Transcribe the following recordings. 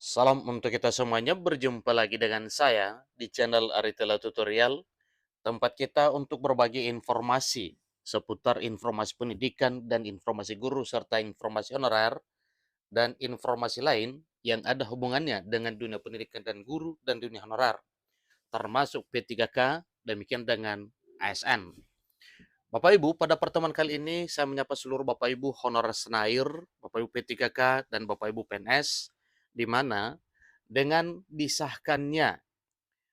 Salam untuk kita semuanya, berjumpa lagi dengan saya di channel Aritela Tutorial, tempat kita untuk berbagi informasi seputar informasi pendidikan dan informasi guru serta informasi honorer dan informasi lain yang ada hubungannya dengan dunia pendidikan dan guru dan dunia honorer, termasuk P3K, demikian dengan ASN. Bapak Ibu, pada pertemuan kali ini saya menyapa seluruh Bapak Ibu honorer senair, Bapak Ibu P3K, dan Bapak Ibu PNS, di mana dengan disahkannya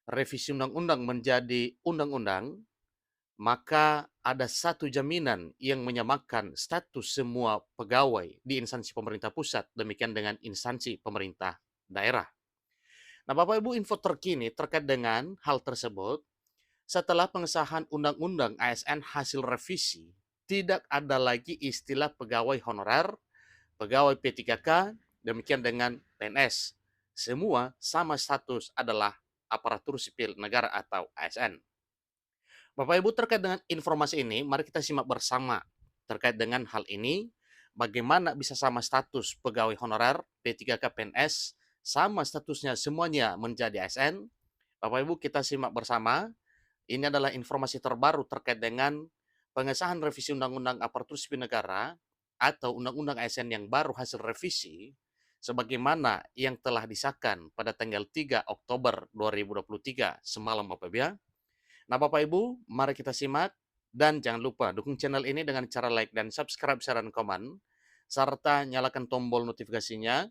revisi undang-undang menjadi undang-undang, maka ada satu jaminan yang menyamakan status semua pegawai di instansi pemerintah pusat, demikian dengan instansi pemerintah daerah. Nah, Bapak Ibu, info terkini terkait dengan hal tersebut, setelah pengesahan Undang-Undang ASN hasil revisi, tidak ada lagi istilah pegawai honorer, pegawai P3K, demikian dengan PNS. Semua sama status adalah aparatur sipil negara atau ASN. Bapak Ibu, terkait dengan informasi ini, mari kita simak bersama terkait dengan hal ini, bagaimana bisa sama status pegawai honorer P3K PNS, sama statusnya semuanya menjadi ASN. Bapak Ibu, kita simak bersama. Ini adalah informasi terbaru terkait dengan pengesahan revisi Undang-Undang Aparatur Sipil Negara atau Undang-Undang ASN yang baru hasil revisi sebagaimana yang telah disahkan pada tanggal 3 Oktober 2023 semalam Bapak Ibu ya. Nah Bapak Ibu, mari kita simak dan jangan lupa dukung channel ini dengan cara like dan subscribe, share, dan komen serta nyalakan tombol notifikasinya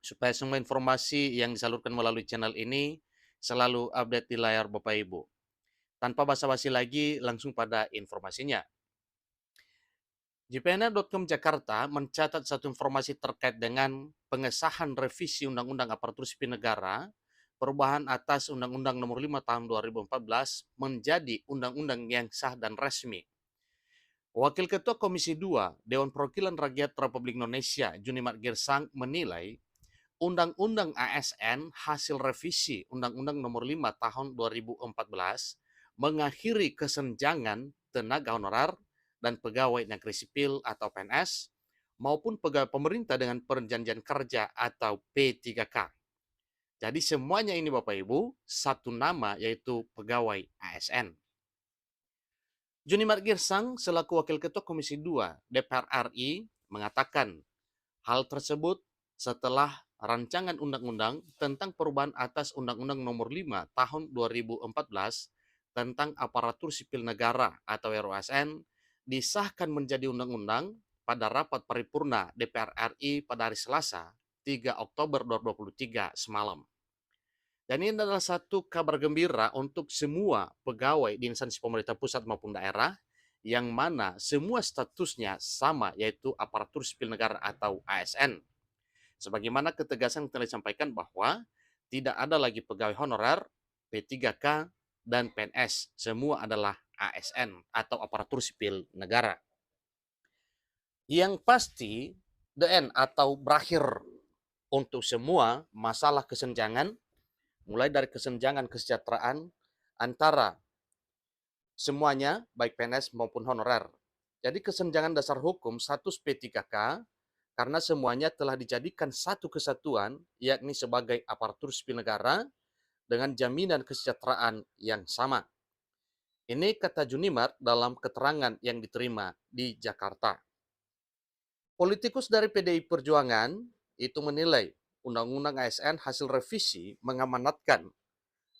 supaya semua informasi yang disalurkan melalui channel ini selalu update di layar Bapak Ibu. Tanpa basa-basi lagi, langsung pada informasinya. JPNA.com Jakarta mencatat satu informasi terkait dengan pengesahan revisi Undang-Undang Aparatur Sipil Negara, perubahan atas Undang-Undang Nomor 5 Tahun 2014 menjadi undang-undang yang sah dan resmi. Wakil Ketua Komisi 2 Dewan Perwakilan Rakyat Republik Indonesia, Junimat Girsang, menilai Undang-Undang ASN hasil revisi Undang-Undang Nomor 5 Tahun 2014 mengakhiri kesenjangan tenaga honorer dan pegawai negeri sipil atau PNS maupun pegawai pemerintah dengan perjanjian kerja atau P3K. Jadi semuanya ini Bapak Ibu satu nama yaitu pegawai ASN. Junimat Girsang selaku Wakil Ketua Komisi 2 DPR RI mengatakan hal tersebut setelah rancangan undang-undang tentang perubahan atas Undang-Undang Nomor 5 Tahun 2014 tentang aparatur sipil negara atau RUASN disahkan menjadi undang-undang pada rapat paripurna DPR RI pada hari Selasa 3 Oktober 2023 semalam. Dan ini adalah satu kabar gembira untuk semua pegawai di instansi pemerintah pusat maupun daerah yang mana semua statusnya sama yaitu aparatur sipil negara atau ASN. Sebagaimana ketegasan yang telah disampaikan bahwa tidak ada lagi pegawai honorer, P3K, dan PNS. Semua adalah ASN atau aparatur sipil negara. Yang pasti, the end atau berakhir untuk semua masalah kesenjangan, mulai dari kesenjangan kesejahteraan antara semuanya, baik PNS maupun honorer. Jadi kesenjangan dasar hukum status P3K karena semuanya telah dijadikan satu kesatuan, yakni sebagai aparatur sipil negara dengan jaminan kesejahteraan yang sama. Ini kata Junimart dalam keterangan yang diterima di Jakarta. Politikus dari PDI Perjuangan itu menilai Undang-Undang ASN hasil revisi mengamanatkan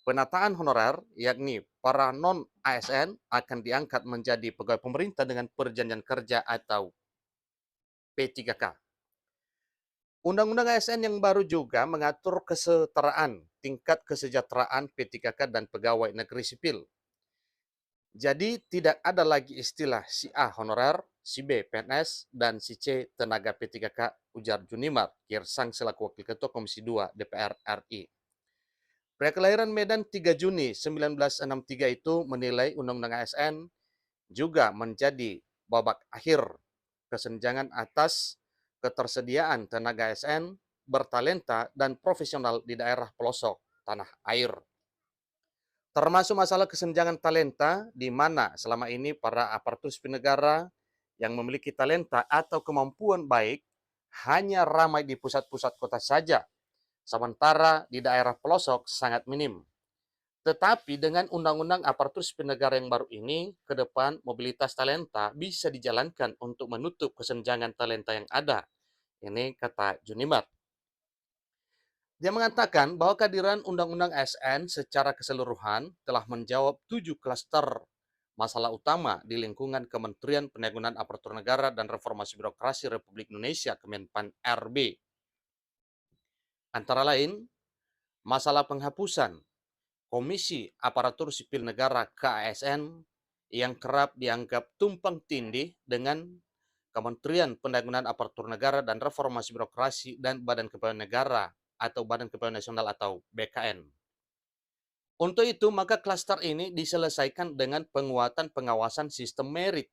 penataan honorer, yakni para non-ASN akan diangkat menjadi pegawai pemerintah dengan perjanjian kerja atau P3K. Undang-Undang ASN yang baru juga mengatur kesetaraan tingkat kesejahteraan P3K dan pegawai negeri sipil. Jadi tidak ada lagi istilah si A honorer, si B PNS, dan si C tenaga P3K, ujar Junimart Girsang selaku Wakil Ketua Komisi 2 DPR RI. Pria kelahiran Medan 3 Juni 1963 itu menilai Undang-Undang ASN juga menjadi babak akhir kesenjangan atas ketersediaan tenaga ASN bertalenta dan profesional di daerah pelosok tanah air. Termasuk masalah kesenjangan talenta di mana selama ini para aparatur sipil negara yang memiliki talenta atau kemampuan baik hanya ramai di pusat-pusat kota saja. sementara di daerah pelosok sangat minim. Tetapi dengan undang-undang aparatur sipil negara yang baru ini, ke depan mobilitas talenta bisa dijalankan untuk menutup kesenjangan talenta yang ada. Ini kata Junimat. Dia mengatakan bahwa kehadiran Undang-Undang ASN secara keseluruhan telah menjawab 7 klaster masalah utama di lingkungan Kementerian Pendayagunaan Aparatur Negara dan Reformasi Birokrasi Republik Indonesia Kemenpan RB. Antara lain, masalah penghapusan Komisi Aparatur Sipil Negara (KASN) yang kerap dianggap tumpang tindih dengan Kementerian Pendayagunaan Aparatur Negara dan Reformasi Birokrasi dan Badan Kepegawaian Negara atau Badan Kepegawaian Nasional atau BKN. Untuk itu, maka klaster ini diselesaikan dengan penguatan pengawasan sistem merit,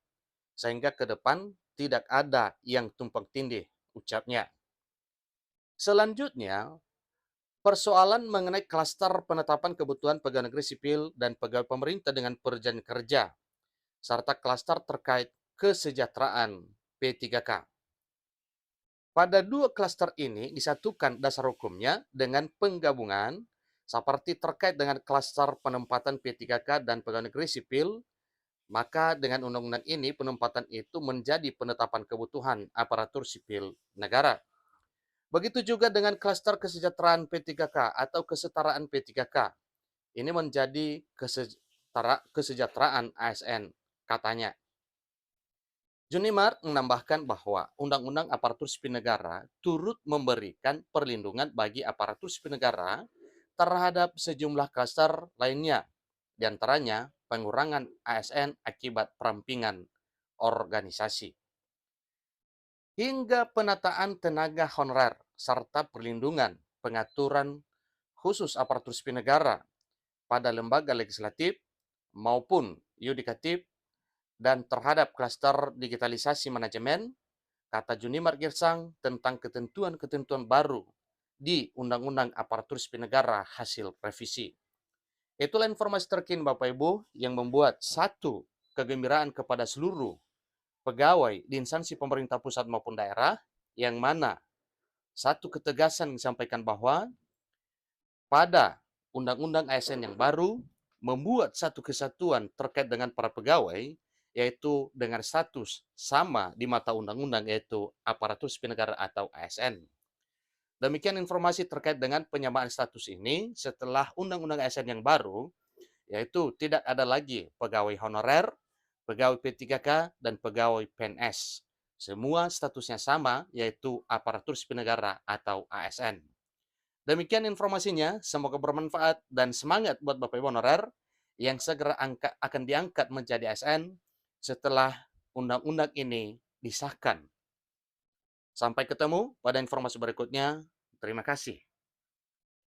sehingga ke depan tidak ada yang tumpang tindih, ucapnya. Selanjutnya, persoalan mengenai klaster penetapan kebutuhan pegawai negeri sipil dan pegawai pemerintah dengan perjanjian kerja, serta klaster terkait kesejahteraan P3K. Pada dua klaster ini disatukan dasar hukumnya dengan penggabungan seperti terkait dengan klaster penempatan P3K dan pegawai negeri sipil, maka dengan undang-undang ini penempatan itu menjadi penetapan kebutuhan aparatur sipil negara. Begitu juga dengan klaster kesejahteraan P3K atau kesetaraan P3K. Ini menjadi kesejahteraan ASN, katanya. Junimar menambahkan bahwa Undang-Undang Aparatur Sipil Negara turut memberikan perlindungan bagi aparatur sipil negara terhadap sejumlah klaster lainnya, di antaranya pengurangan ASN akibat perampingan organisasi, hingga penataan tenaga honorer, serta perlindungan pengaturan khusus aparatur sipil negara pada lembaga legislatif maupun yudikatif dan terhadap klaster digitalisasi manajemen, kata Junimar Girsang tentang ketentuan-ketentuan baru di Undang-Undang Aparatur Sipil Negara hasil revisi. Itulah informasi terkini Bapak Ibu yang membuat satu kegembiraan kepada seluruh pegawai di instansi pemerintah pusat maupun daerah, yang mana satu ketegasan disampaikan bahwa pada Undang-Undang ASN yang baru membuat satu kesatuan terkait dengan para pegawai, yaitu dengan status sama di mata undang-undang, yaitu aparatur sipil negara atau ASN. Demikian informasi terkait dengan penyamaan status ini setelah Undang-Undang ASN yang baru, yaitu tidak ada lagi pegawai honorer, pegawai P3K, dan pegawai PNS. Semua statusnya sama, yaitu aparatur sipil negara atau ASN. Demikian informasinya, semoga bermanfaat dan semangat buat Bapak Ibu honorer yang segera akan diangkat menjadi ASN setelah undang-undang ini disahkan. Sampai ketemu pada informasi berikutnya. Terima kasih.